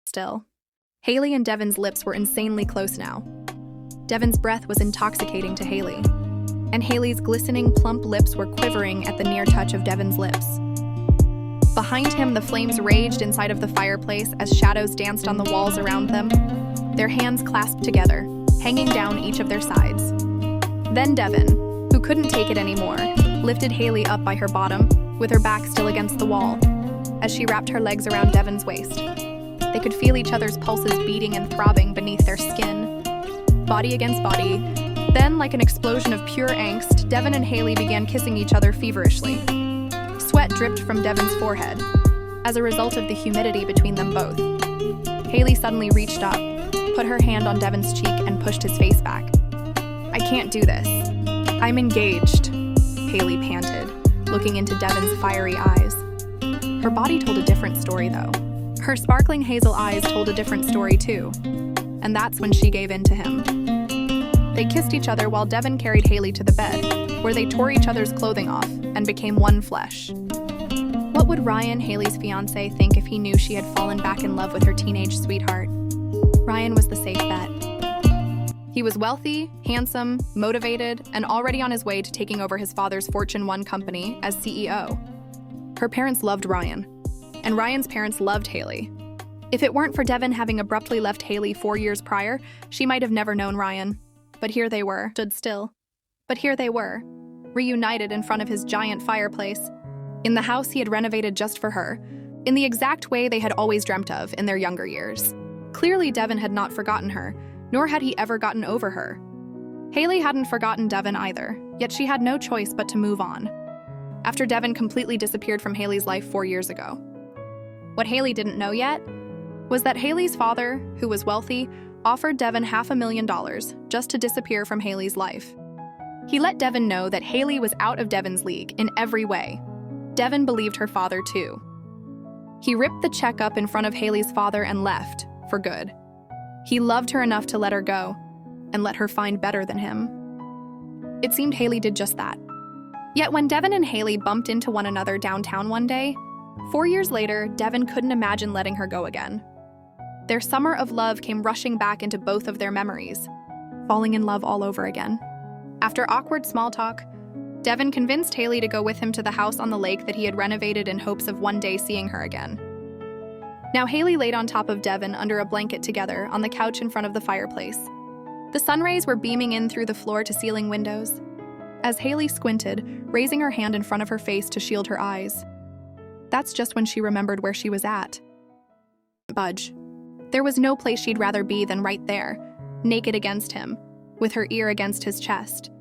still. Haley and Devin's lips were insanely close now. Devin's breath was intoxicating to Haley, and Haley's glistening, plump lips were quivering at the near touch of Devin's lips. Behind him, the flames raged inside of the fireplace as shadows danced on the walls around them, their hands clasped together, hanging down each of their sides. Then Devin, who couldn't take it anymore, lifted Haley up by her bottom, with her back still against the wall, as she wrapped her legs around Devin's waist. They could feel each other's pulses beating and throbbing beneath their skin, body against body. Then, like an explosion of pure angst, Devin and Haley began kissing each other feverishly. Sweat dripped from Devin's forehead, as a result of the humidity between them both. Haley suddenly reached up, put her hand on Devin's cheek, and pushed his face back. "I can't do this. I'm engaged," Haley panted, looking into Devin's fiery eyes. Her body told a different story, though. Her sparkling hazel eyes told a different story, too. And that's when she gave in to him. They kissed each other while Devin carried Haley to the bed, where they tore each other's clothing off and became one flesh. What would Ryan, Haley's fiancé, think if he knew she had fallen back in love with her teenage sweetheart? Ryan was the safe bet. He was wealthy, handsome, motivated, and already on his way to taking over his father's Fortune 1 company as CEO. Her parents loved Ryan, and Ryan's parents loved Haley. If it weren't for Devin having abruptly left Haley 4 years prior, she might have never known Ryan. But here they were, stood still. But here they were, reunited in front of his giant fireplace, in the house he had renovated just for her, in the exact way they had always dreamt of in their younger years. Clearly, Devin had not forgotten her, nor had he ever gotten over her. Haley hadn't forgotten Devin either, yet she had no choice but to move on, after Devin completely disappeared from Haley's life 4 years ago. What Haley didn't know yet was that Haley's father, who was wealthy, offered Devin $500,000 just to disappear from Haley's life. He let Devin know that Haley was out of Devin's league in every way. Devin believed her father too. He ripped the check up in front of Haley's father and left, for good. He loved her enough to let her go, and let her find better than him. It seemed Haley did just that. Yet when Devin and Haley bumped into one another downtown one day, 4 years later, Devin couldn't imagine letting her go again. Their summer of love came rushing back into both of their memories, falling in love all over again. After awkward small talk, Devin convinced Haley to go with him to the house on the lake that he had renovated in hopes of one day seeing her again. Now Haley laid on top of Devin under a blanket together on the couch in front of the fireplace. The sun rays were beaming in through the floor-to-ceiling windows. As Haley squinted, raising her hand in front of her face to shield her eyes. That's just when she remembered where she was at. Budge. There was no place she'd rather be than right there, naked against him, with her ear against his chest,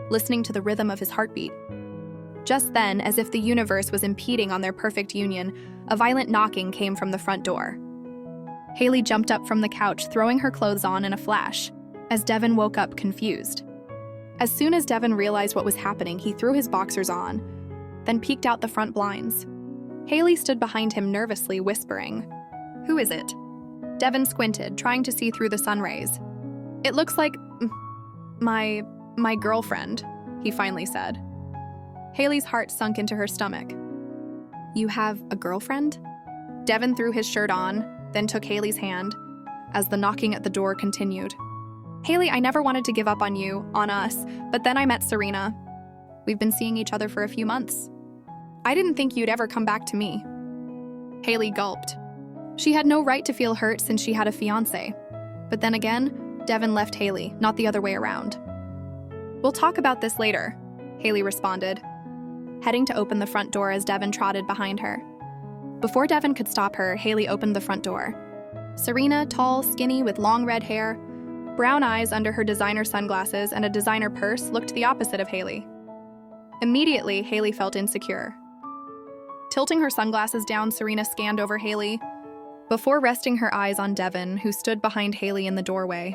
listening to the rhythm of his heartbeat. Just then, as if the universe was impeding on their perfect union, a violent knocking came from the front door. Haley jumped up from the couch, throwing her clothes on in a flash, as Devin woke up confused. As soon as Devin realized what was happening, he threw his boxers on, then peeked out the front blinds. Haley stood behind him nervously, whispering, "Who is it?" Devin squinted, trying to see through the sun rays. "It looks like my girlfriend," he finally said. Haley's heart sunk into her stomach. "You have a girlfriend?" Devin threw his shirt on, then took Haley's hand, as the knocking at the door continued. "Haley, I never wanted to give up on you, on us, but then I met Serena. We've been seeing each other for a few months. I didn't think you'd ever come back to me." Haley gulped. She had no right to feel hurt since she had a fiancé. But then again, Devin left Haley, not the other way around. "We'll talk about this later," Haley responded, heading to open the front door as Devin trotted behind her. Before Devin could stop her, Haley opened the front door. Serena, tall, skinny, with long red hair, brown eyes under her designer sunglasses, and a designer purse, looked the opposite of Haley. Immediately, Haley felt insecure. Tilting her sunglasses down, Serena scanned over Haley, before resting her eyes on Devin, who stood behind Haley in the doorway.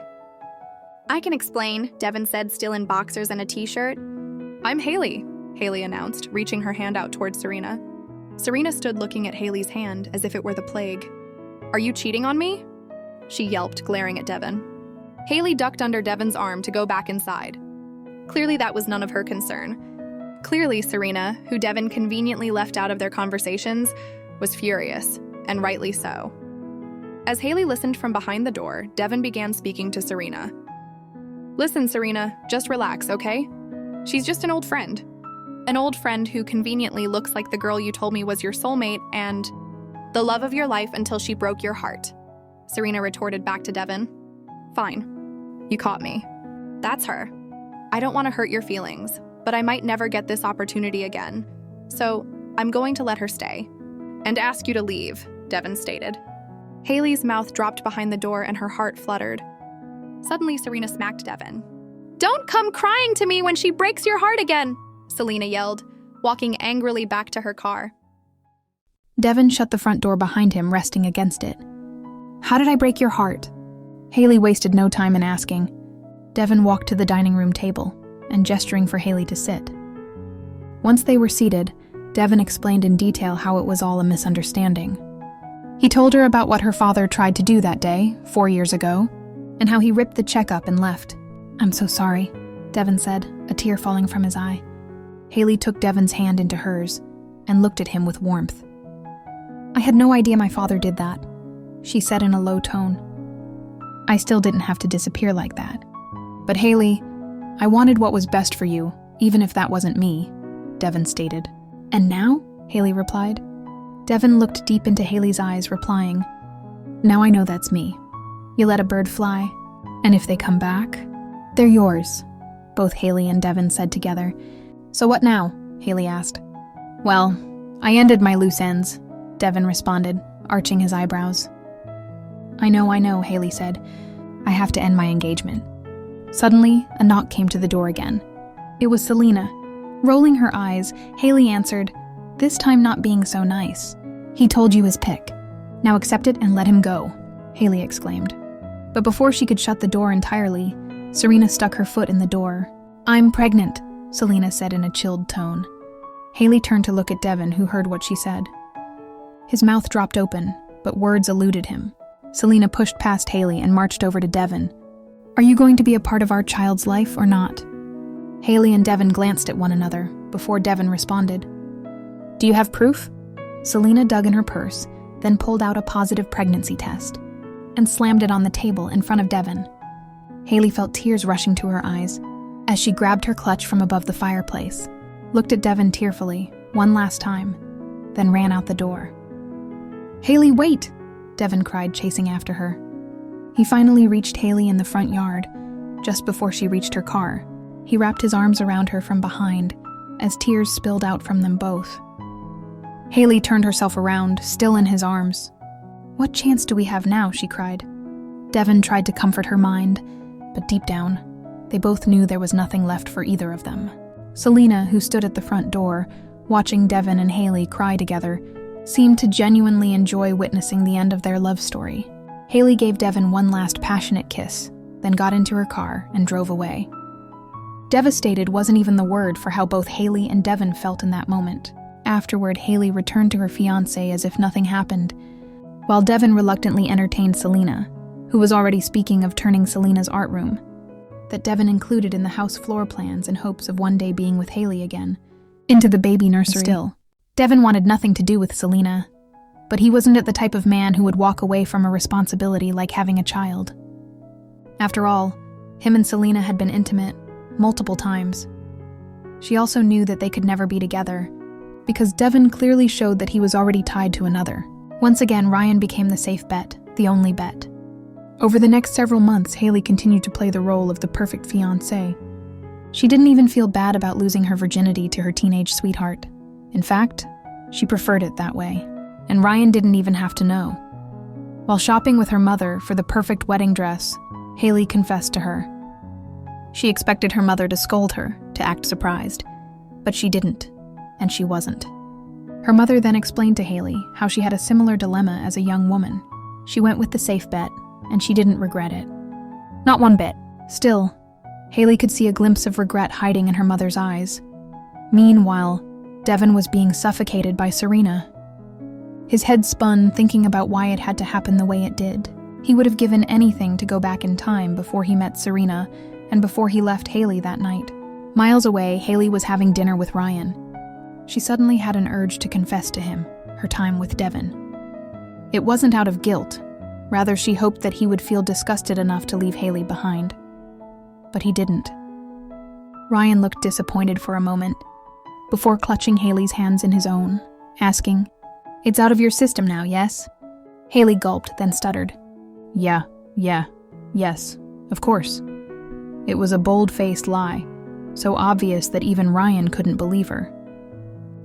"I can explain," Devin said, still in boxers and a t-shirt. "I'm Haley," Haley announced, reaching her hand out towards Serena. Serena stood looking at Haley's hand as if it were the plague. "Are you cheating on me?" she yelped, glaring at Devin. Haley ducked under Devin's arm to go back inside. Clearly that was none of her concern. Clearly Serena, who Devin conveniently left out of their conversations, was furious, and rightly so. As Haley listened from behind the door, Devin began speaking to Serena. "Listen, Serena, just relax, okay? She's just an old friend. An old friend who conveniently looks like the girl you told me was your soulmate and the love of your life until she broke your heart," Serena retorted back to Devin. "Fine. You caught me. That's her. I don't want to hurt your feelings, but I might never get this opportunity again. So I'm going to let her stay and ask you to leave," Devin stated. Haley's mouth dropped behind the door and her heart fluttered. Suddenly, Serena smacked Devin. "Don't come crying to me when she breaks your heart again," Selena yelled, walking angrily back to her car. Devin shut the front door behind him, resting against it. "How did I break your heart?" Haley wasted no time in asking. Devin walked to the dining room table and gesturing for Haley to sit. Once they were seated, Devin explained in detail how it was all a misunderstanding. He told her about what her father tried to do that day, 4 years ago, and how he ripped the check up and left. "I'm so sorry," Devin said, a tear falling from his eye. Haley took Devin's hand into hers and looked at him with warmth. "I had no idea my father did that," she said in a low tone. "I still didn't have to disappear like that. But Haley, I wanted what was best for you, even if that wasn't me," Devin stated. "And now?" Haley replied. Devin looked deep into Haley's eyes, replying, "Now I know that's me. You let a bird fly, and if they come back, they're yours," both Haley and Devin said together. "So what now?" Haley asked. "Well, I ended my loose ends," Devin responded, arching his eyebrows. I know, Haley said. "I have to end my engagement." Suddenly, a knock came to the door again. It was Selena. Rolling her eyes, Haley answered, this time not being so nice. "He told you his pick. Now accept it and let him go," Haley exclaimed. But before she could shut the door entirely, Serena stuck her foot in the door. "I'm pregnant," Selena said in a chilled tone. Haley turned to look at Devin, who heard what she said. His mouth dropped open, but words eluded him. Selena pushed past Haley and marched over to Devin. "Are you going to be a part of our child's life or not?" Haley and Devin glanced at one another before Devin responded. "Do you have proof?" Selena dug in her purse, then pulled out a positive pregnancy test and slammed it on the table in front of Devin. Haley felt tears rushing to her eyes as she grabbed her clutch from above the fireplace, looked at Devin tearfully one last time, then ran out the door. "Haley, wait!" Devin cried, chasing after her. He finally reached Haley in the front yard, just before she reached her car. He wrapped his arms around her from behind as tears spilled out from them both. Haley turned herself around, still in his arms. "What chance do we have now?" she cried. Devin tried to comfort her mind, but deep down, they both knew there was nothing left for either of them. Selena, who stood at the front door, watching Devin and Haley cry together, seemed to genuinely enjoy witnessing the end of their love story. Haley gave Devin one last passionate kiss, then got into her car and drove away. Devastated wasn't even the word for how both Haley and Devin felt in that moment. Afterward, Haley returned to her fiancé as if nothing happened, while Devin reluctantly entertained Selena, who was already speaking of turning Selena's art room, that Devin included in the house floor plans in hopes of one day being with Haley again, into the baby nursery. Still, Devin wanted nothing to do with Selena, but he wasn't the type of man who would walk away from a responsibility like having a child. After all, him and Selena had been intimate multiple times. She also knew that they could never be together, because Devin clearly showed that he was already tied to another. Once again, Ryan became the safe bet, the only bet. Over the next several months, Haley continued to play the role of the perfect fiancé. She didn't even feel bad about losing her virginity to her teenage sweetheart. In fact, she preferred it that way, and Ryan didn't even have to know. While shopping with her mother for the perfect wedding dress, Haley confessed to her. She expected her mother to scold her, to act surprised, but she didn't, and she wasn't. Her mother then explained to Haley how she had a similar dilemma as a young woman. She went with the safe bet, and she didn't regret it. Not one bit. Still, Haley could see a glimpse of regret hiding in her mother's eyes. Meanwhile, Devin was being suffocated by Serena. His head spun, thinking about why it had to happen the way it did. He would have given anything to go back in time before he met Serena and before he left Haley that night. Miles away, Haley was having dinner with Ryan. She suddenly had an urge to confess to him her time with Devin. It wasn't out of guilt. Rather, she hoped that he would feel disgusted enough to leave Haley behind. But he didn't. Ryan looked disappointed for a moment, before clutching Haley's hands in his own, asking, "It's out of your system now, yes?" Haley gulped, then stuttered. Yes, of course." It was a bold-faced lie, so obvious that even Ryan couldn't believe her.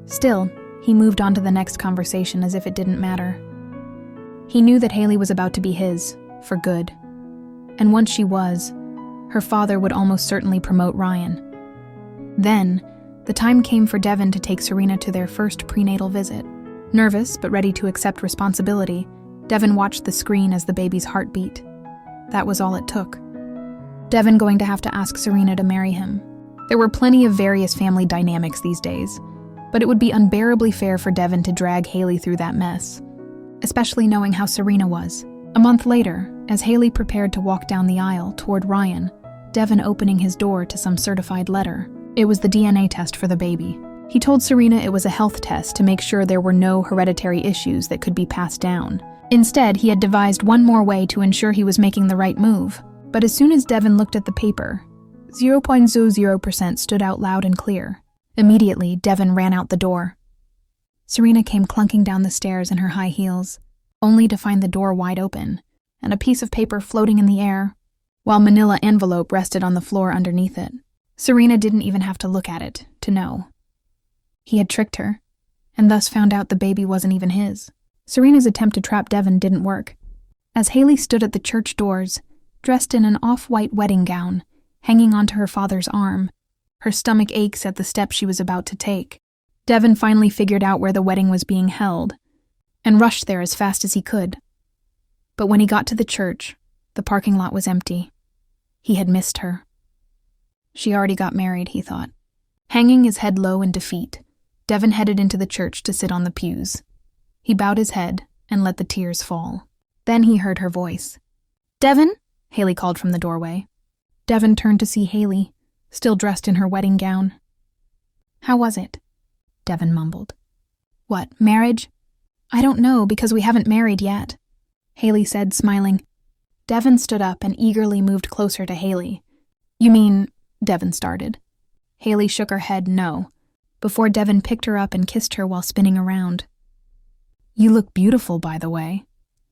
Still, he moved on to the next conversation as if it didn't matter. He knew that Haley was about to be his, for good. And once she was, her father would almost certainly promote Ryan. Then, the time came for Devin to take Serena to their first prenatal visit. Nervous but ready to accept responsibility, Devin watched the screen as the baby's heart beat. That was all it took. Devin going to have to ask Serena to marry him. There were plenty of various family dynamics these days, but it would be unbearably fair for Devin to drag Haley through that mess, especially knowing how Serena was. A month later, as Haley prepared to walk down the aisle toward Ryan, Devin opening his door to some certified letter. It was the DNA test for the baby. He told Serena it was a health test to make sure there were no hereditary issues that could be passed down. Instead, he had devised one more way to ensure he was making the right move. But as soon as Devin looked at the paper, 0.00% stood out loud and clear. Immediately, Devin ran out the door. Serena came clunking down the stairs in her high heels, only to find the door wide open, and a piece of paper floating in the air, while a manila envelope rested on the floor underneath it. Serena didn't even have to look at it to know. He had tricked her, and thus found out the baby wasn't even his. Serena's attempt to trap Devin didn't work. As Haley stood at the church doors, dressed in an off-white wedding gown, hanging onto her father's arm, her stomach aches at the step she was about to take, Devin finally figured out where the wedding was being held, and rushed there as fast as he could. But when he got to the church, the parking lot was empty. He had missed her. She already got married, he thought. Hanging his head low in defeat, Devin headed into the church to sit on the pews. He bowed his head and let the tears fall. Then he heard her voice. "Devin?" Haley called from the doorway. Devin turned to see Haley, still dressed in her wedding gown. "How was it?" Devin mumbled. "What, marriage?" "I don't know, because we haven't married yet," Haley said, smiling. Devin stood up and eagerly moved closer to Haley. "You mean," Devin started. Haley shook her head no, before Devin picked her up and kissed her while spinning around. "You look beautiful, by the way,"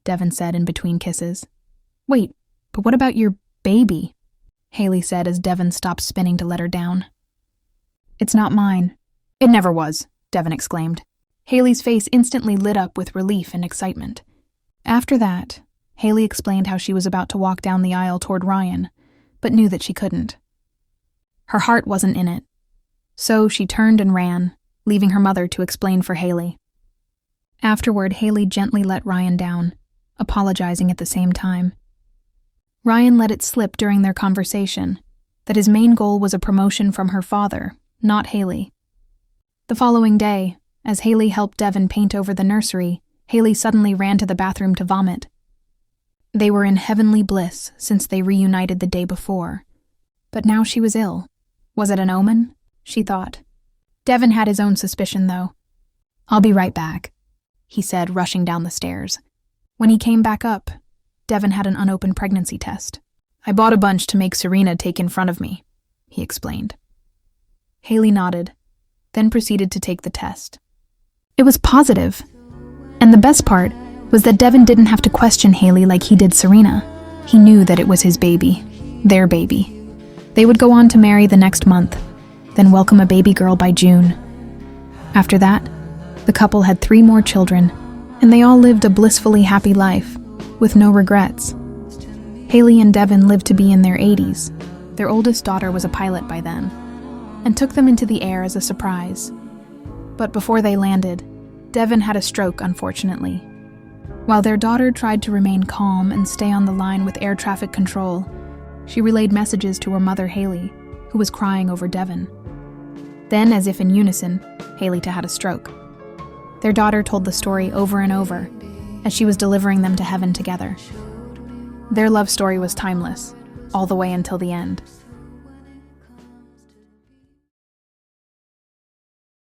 Devin said in between kisses. "Wait, but what about your baby?" Haley said as Devin stopped spinning to let her down. "It's not mine." "It never was," Devin exclaimed. Haley's face instantly lit up with relief and excitement. After that, Haley explained how she was about to walk down the aisle toward Ryan, but knew that she couldn't. Her heart wasn't in it, so she turned and ran, leaving her mother to explain for Haley. Afterward, Haley gently let Ryan down, apologizing at the same time. Ryan let it slip during their conversation that his main goal was a promotion from her father, not Haley. The following day, as Haley helped Devin paint over the nursery, Haley suddenly ran to the bathroom to vomit. They were in heavenly bliss since they reunited the day before, but now she was ill. Was it an omen? She thought. Devin had his own suspicion, though. "I'll be right back," he said, rushing down the stairs. When he came back up, Devin had an unopened pregnancy test. "I bought a bunch to make Serena take in front of me," he explained. Haley nodded, then proceeded to take the test. It was positive, and the best part was that Devin didn't have to question Haley like he did Serena. He knew that it was his baby, their baby. They would go on to marry the next month, then welcome a baby girl by June. After that, the couple had 3 more children, and they all lived a blissfully happy life, with no regrets. Haley and Devin lived to be in their 80s. Their oldest daughter was a pilot by then, and took them into the air as a surprise. But before they landed, Devin had a stroke, unfortunately. While their daughter tried to remain calm and stay on the line with air traffic control, she relayed messages to her mother, Haley, who was crying over Devin. Then, as if in unison, Haley had a stroke. Their daughter told the story over and over, as she was delivering them to heaven together. Their love story was timeless, all the way until the end.